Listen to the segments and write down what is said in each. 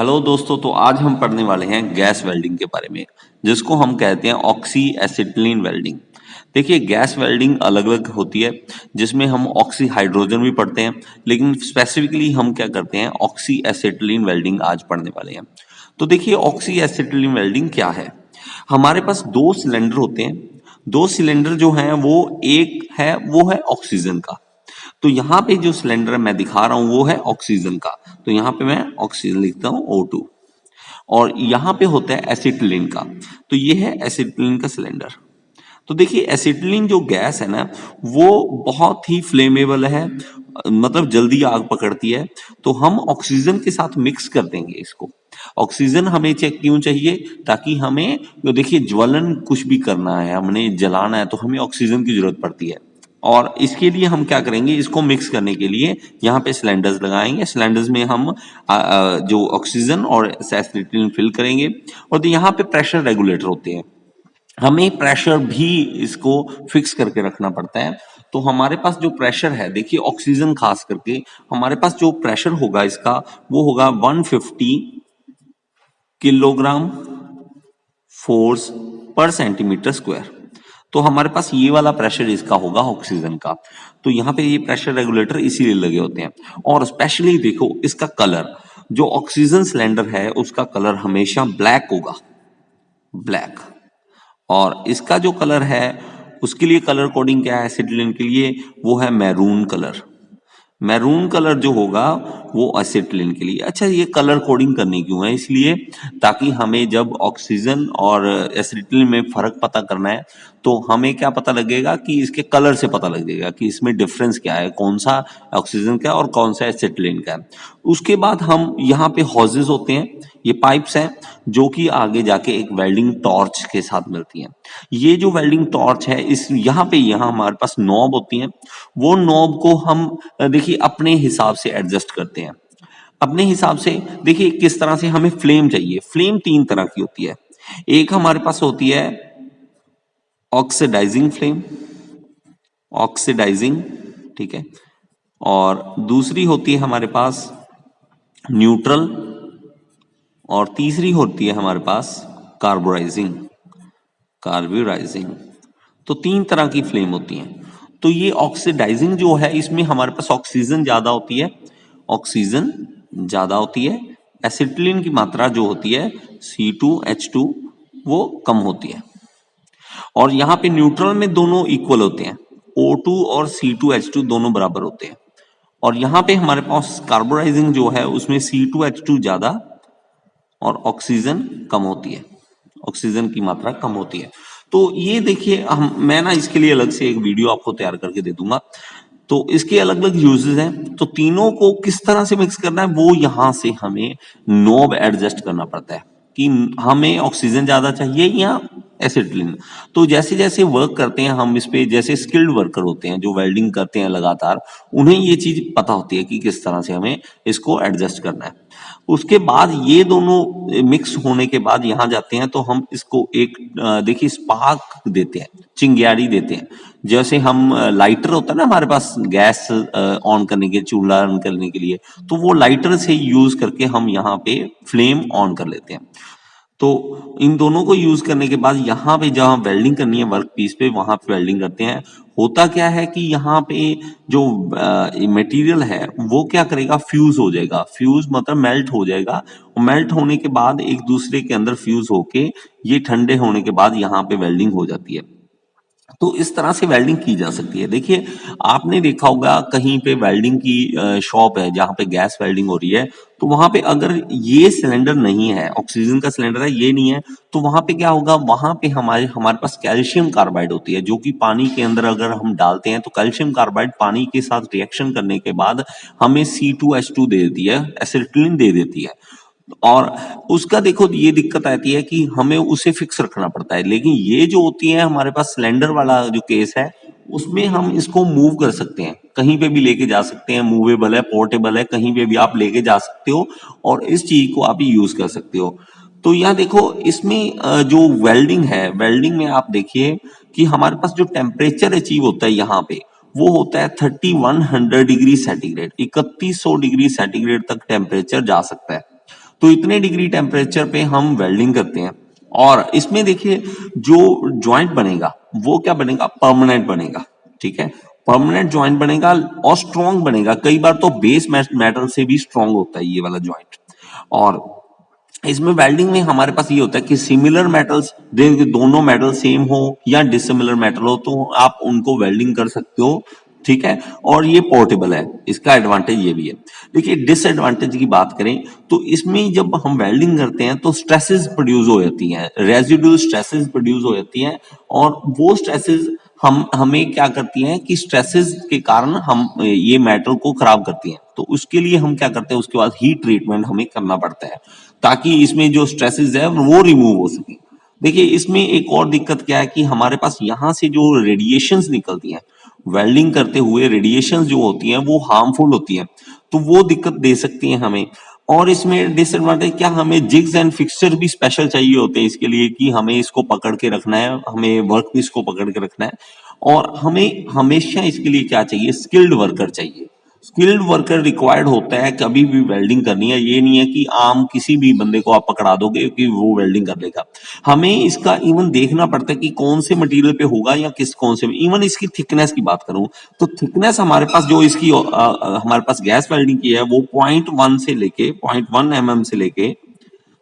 Hello दोस्तों, तो आज हम पढ़ने वाले हैं गैस वेल्डिंग के बारे में, जिसको हम कहते हैं ऑक्सी एसिटिलीन वेल्डिंग। देखिए, गैस वेल्डिंग अलग अलग होती है, जिसमें हम ऑक्सी हाइड्रोजन भी पढ़ते हैं, लेकिन स्पेसिफिकली हम क्या करते हैं, ऑक्सी एसिटिलीन वेल्डिंग आज पढ़ने वाले हैं। तो देखिए, ऑक्सी एसिटिलीन वेल्डिंग क्या है। हमारे पास दो सिलेंडर होते हैं। दो सिलेंडर जो हैं वो एक है, वो है ऑक्सीजन का। तो यहाँ पे जो सिलेंडर मैं दिखा रहा हूं वो है ऑक्सीजन का। तो यहाँ पे मैं ऑक्सीजन लिखता हूं O2। और यहाँ पे होता है एसिटिलीन का। तो ये है एसिटिलीन का सिलेंडर। तो देखिए, एसिटिलीन जो गैस है ना, वो बहुत ही फ्लेमेबल है, मतलब जल्दी आग पकड़ती है। तो हम ऑक्सीजन के साथ मिक्स कर देंगे इसको। ऑक्सीजन हमें क्यों चाहिए, ताकि हमें जो देखिए ज्वलन कुछ भी करना है, हमने जलाना है, तो हमें ऑक्सीजन की जरूरत पड़ती है। और इसके लिए हम क्या करेंगे, इसको मिक्स करने के लिए यहाँ पे सिलेंडर्स लगाएंगे। सिलेंडर्स में हम जो ऑक्सीजन और एसिटिलीन फिल करेंगे। और यहाँ पे प्रेशर रेगुलेटर होते हैं, हमें प्रेशर भी इसको फिक्स करके रखना पड़ता है। तो हमारे पास जो प्रेशर है, देखिए ऑक्सीजन खास करके, हमारे पास जो प्रेशर होगा इसका, वो होगा 150 किलोग्राम फोर्स पर सेंटीमीटर स्क्वायर। तो हमारे पास ये वाला प्रेशर इसका होगा ऑक्सीजन का। तो यहाँ पे ये प्रेशर रेगुलेटर इसीलिए लगे होते हैं। और स्पेशली देखो इसका कलर, जो ऑक्सीजन सिलेंडर है उसका कलर हमेशा ब्लैक होगा, ब्लैक। और इसका जो कलर है, उसके लिए कलर कोडिंग क्या है एसिटिलीन के लिए, वो है मैरून कलर। मैरून कलर जो होगा वो एसिटिलीन के लिए। अच्छा, ये कलर कोडिंग करनी क्यों है, इसलिए ताकि हमें जब ऑक्सीजन और एसिटिलीन में फर्क पता करना है, तो हमें क्या पता लगेगा कि इसके कलर से पता लगेगा कि इसमें डिफरेंस क्या है, कौन सा ऑक्सीजन का और कौन सा एसिटिलीन का है। उसके बाद हम यहाँ पे हॉजेस होते हैं, ये पाइप्स हैं, जो कि आगे जाके एक वेल्डिंग टॉर्च के साथ मिलती हैं। ये जो वेल्डिंग टॉर्च है, इस यहाँ हमारे पास नॉब होती हैं। वो नॉब को हम देखिए अपने हिसाब से एडजस्ट करते हैं। अपने हिसाब से देखिए किस तरह से हमें फ्लेम चाहिए। फ्लेम तीन तरह की होती है। एक हमारे पास होती है ऑक्सीडाइजिंग फ्लेम, ऑक्सीडाइजिंग, ठीक है। और दूसरी होती है हमारे पास न्यूट्रल, और तीसरी होती है हमारे पास कार्बोराइजिंग, कार्बोराइजिंग। तो तीन तरह की फ्लेम होती हैं। तो ये ऑक्सीडाइजिंग जो है, इसमें हमारे पास ऑक्सीजन ज्यादा होती है, ऑक्सीजन ज्यादा होती है। एसिटिलीन की मात्रा जो होती है C2H2 वो कम होती है। और यहाँ पे न्यूट्रल में दोनों इक्वल होते हैं, O2 और C2H2 दोनों बराबर होते हैं। और यहाँ पे हमारे पास कार्बोराइजिंग जो है, उसमें C2H2 ज्यादा और ऑक्सीजन कम होती है, ऑक्सीजन की मात्रा कम होती है। तो ये देखिए, मैं ना इसके लिए अलग से एक वीडियो आपको तैयार करके दे दूंगा। तो इसके अलग अलग यूजेस हैं। तो तीनों को किस तरह से मिक्स करना है, वो यहां से हमें नॉब एडजस्ट करना पड़ता है कि हमें ऑक्सीजन ज्यादा चाहिए या एसिटिलीन। तो जैसे जैसे वर्क करते हैं हम इस पे, जैसे स्किल्ड वर्कर होते हैं जो वेल्डिंग करते हैं लगातार, उन्हें ये चीज पता होती है कि किस तरह से हमें इसको एडजस्ट करना है। उसके बाद ये दोनों मिक्स होने के बाद यहाँ जाते हैं, तो हम इसको एक देखिए स्पार्क देते हैं, चिंगारी देते हैं। जैसे हम लाइटर होता है ना हमारे पास गैस ऑन करने के, चूल्हा ऑन करने के लिए, तो वो लाइटर से यूज करके हम यहाँ पे फ्लेम ऑन कर लेते हैं। तो इन दोनों को यूज करने के बाद यहाँ पे जहाँ वेल्डिंग करनी है वर्क पीस पे, वहां पे वेल्डिंग करते हैं। होता क्या है कि यहाँ पे जो मटेरियल है वो क्या करेगा, फ्यूज हो जाएगा। फ्यूज मतलब मेल्ट हो जाएगा। मेल्ट होने के बाद एक दूसरे के अंदर फ्यूज होके ये ठंडे होने के बाद यहाँ पे वेल्डिंग हो जाती है। तो इस तरह से वेल्डिंग की जा सकती है। देखिए, आपने देखा होगा कहीं पे वेल्डिंग की शॉप है जहां पे गैस वेल्डिंग हो रही है, तो वहां पे अगर ये सिलेंडर नहीं है, ऑक्सीजन का सिलेंडर है, ये नहीं है, तो वहां पे क्या होगा, वहां पे हमारे हमारे पास कैल्शियम कार्बाइड होती है, जो कि पानी के अंदर अगर हम डालते हैं तो कैल्शियम कार्बाइड पानी के साथ रिएक्शन करने के बाद हमें C2H2 दे देती है, एसिटिलीन दे देती है। और उसका देखो ये दिक्कत आती है कि हमें उसे फिक्स रखना पड़ता है। लेकिन ये जो होती है हमारे पास सिलेंडर वाला जो केस है, उसमें हम इसको मूव कर सकते हैं, कहीं पे भी लेके जा सकते हैं। मूवेबल है, पोर्टेबल है, कहीं पे भी आप लेके जा सकते हो और इस चीज को आप यूज कर सकते हो। तो यहाँ देखो इसमें जो वेल्डिंग है, वेल्डिंग में आप देखिए कि हमारे पास जो टेम्परेचर अचीव होता है यहाँ पे, वो होता है 3100 डिग्री सेंटीग्रेड, 3100 डिग्री सेंटीग्रेड तक टेम्परेचर जा सकता है। तो इतने डिग्री टेम्परेचर पे हम वेल्डिंग करते हैं। और इसमें देखिए जो ज्वाइंट बनेगा वो क्या बनेगा, परमानेंट बनेगा, ठीक है, परमानेंट ज्वाइंट बनेगा और स्ट्रॉन्ग बनेगा। कई बार तो बेस मेटल से भी स्ट्रॉन्ग होता है ये वाला ज्वाइंट। और इसमें वेल्डिंग में हमारे पास ये होता है कि सिमिलर मेटल्स, दोनों मेटल सेम हो या डिसिमिलर मेटल हो तो आप उनको वेल्डिंग कर सकते हो, ठीक है, और ये पोर्टेबल है, इसका एडवांटेज ये भी है। देखिए डिसएडवांटेज की बात करें तो इसमें जब हम वेल्डिंग करते हैं तो स्ट्रेसेस प्रोड्यूस हो जाती हैं, रेजिडुअल स्ट्रेसेस प्रोड्यूस हो जाती हैं, और वो स्ट्रेसेस हमें क्या करती हैं कि स्ट्रेसेस के कारण हम ये मेटल को खराब करती हैं। तो उसके लिए हम क्या करते हैं, उसके बाद हीट ट्रीटमेंट हमें करना पड़ता है ताकि इसमें जो स्ट्रेसेस है वो रिमूव हो सके। देखिए इसमें एक और दिक्कत क्या है कि हमारे पास यहाँ से जो रेडिएशंस निकलती हैं वेल्डिंग करते हुए, रेडिएशंस जो होती हैं वो हार्मफुल होती हैं, तो वो दिक्कत दे सकती हैं हमें। और इसमें डिसएडवांटेज क्या, हमें जिग्स एंड फिक्सचर भी स्पेशल चाहिए होते हैं इसके लिए कि हमें इसको पकड़ के रखना है, हमें वर्क पीस को पकड़ के रखना है। और हमें हमेशा इसके लिए क्या चाहिए, स्किल्ड वर्कर चाहिए। स्किल्ड वर्कर रिक्वायर्ड होता है कभी भी वेल्डिंग करनी है, ये नहीं है कि आम किसी भी बंदे को आप पकड़ा दोगे कि वो वेल्डिंग कर लेगा। हमें इसका इवन देखना पड़ता है कि कौन से मटेरियल पे होगा या कौन से, इवन इसकी थिकनेस की बात करूं तो थिकनेस हमारे पास जो इसकी हमारे पास गैस वेल्डिंग की है वो 0.1 से लेके 0.1 mm से लेके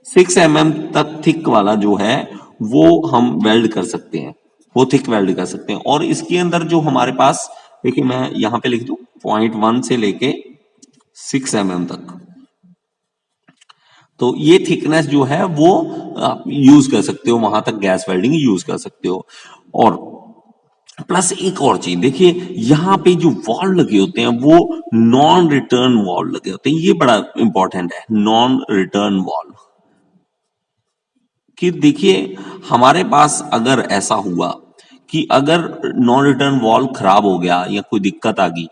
6 mm तक थिक वाला जो है वो हम वेल्ड कर सकते हैं, वो थिक वेल्ड कर सकते हैं। और इसके अंदर जो हमारे पास, देखिए मैं यहां पे लिख दूं 0.1 से लेके 6 mm तक, तो ये थिकनेस जो है वो आप यूज कर सकते हो, वहां तक गैस वेल्डिंग यूज कर सकते हो। और प्लस एक और चीज देखिए, यहाँ पे जो वॉल लगे होते हैं वो नॉन रिटर्न वॉल लगे होते हैं, ये बड़ा इंपॉर्टेंट है, नॉन रिटर्न वॉल। कि देखिए हमारे पास अगर ऐसा हुआ कि अगर नॉन रिटर्न वॉल खराब हो गया या कोई दिक्कत आ गई,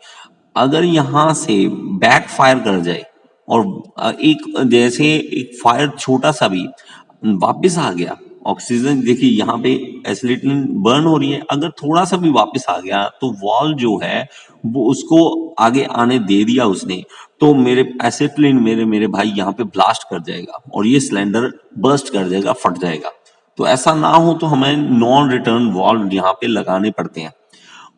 अगर यहां से बैक फायर कर जाए और एक जैसे एक फायर छोटा सा भी वापस आ गया, ऑक्सीजन देखिए यहाँ पे एसिटिलीन बर्न हो रही है, अगर थोड़ा सा भी वापस आ गया तो वॉल जो है वो उसको आगे आने दे दिया उसने, तो मेरे एसिटिलीन मेरे भाई यहाँ पे ब्लास्ट कर जाएगा और ये सिलेंडर बर्स्ट कर जाएगा, फट जाएगा। तो ऐसा ना हो तो हमें नॉन रिटर्न वॉल्व यहाँ पे लगाने पड़ते हैं।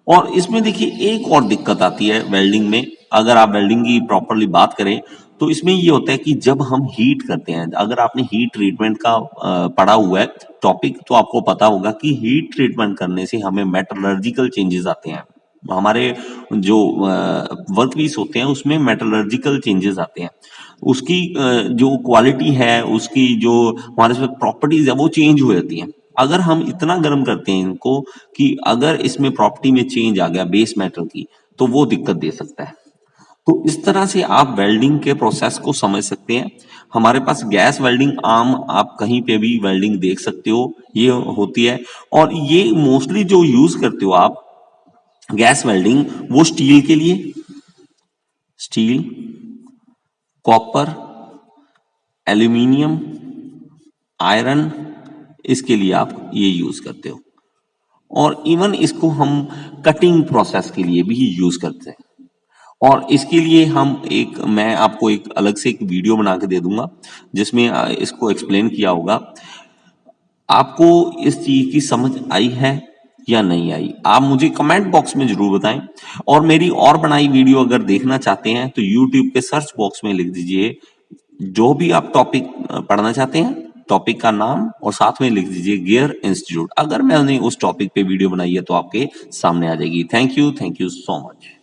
और इसमें देखिए एक और दिक्कत आती है वेल्डिंग में, अगर आप वेल्डिंग की प्रॉपरली बात करें तो इसमें ये होता है कि जब हम हीट करते हैं, अगर आपने हीट ट्रीटमेंट का पढ़ा हुआ है टॉपिक तो आपको पता होगा कि हीट ट्रीटमेंट करने से हमें मेटलर्जिकल चेंजेस आते हैं, हमारे जो वर्क पीस होते हैं उसमें मेटलर्जिकल चेंजेस आते हैं, उसकी जो क्वालिटी है, उसकी जो हमारे प्रॉपर्टीज है वो चेंज हो जाती हैं। अगर हम इतना गर्म करते हैं इनको कि अगर इसमें प्रॉपर्टी में चेंज आ गया बेस मेटल की तो वो दिक्कत दे सकता है। तो इस तरह से आप वेल्डिंग के प्रोसेस को समझ सकते हैं। हमारे पास गैस वेल्डिंग आम आप कहीं पे भी वेल्डिंग देख सकते हो, ये होती है। और ये मोस्टली जो यूज करते हो आप गैस वेल्डिंग वो स्टील के लिए, स्टील, कॉपर, एल्यूमिनियम, आयरन, इसके लिए आप ये यूज करते हो। और इवन इसको हम कटिंग प्रोसेस के लिए भी यूज करते हैं। और इसके लिए मैं आपको एक अलग से एक वीडियो बना के दे दूंगा जिसमें इसको एक्सप्लेन किया होगा। आपको इस चीज की समझ आई है या नहीं आई, आप मुझे कमेंट बॉक्स में जरूर बताएं। और मेरी और बनाई वीडियो अगर देखना चाहते हैं तो यूट्यूब के सर्च बॉक्स में लिख दीजिए जो भी आप टॉपिक पढ़ना चाहते हैं, टॉपिक का नाम, और साथ में लिख दीजिए गियर इंस्टीट्यूट। अगर मैंने उस टॉपिक पे वीडियो बनाई है तो आपके सामने आ जाएगी। Thank you so much.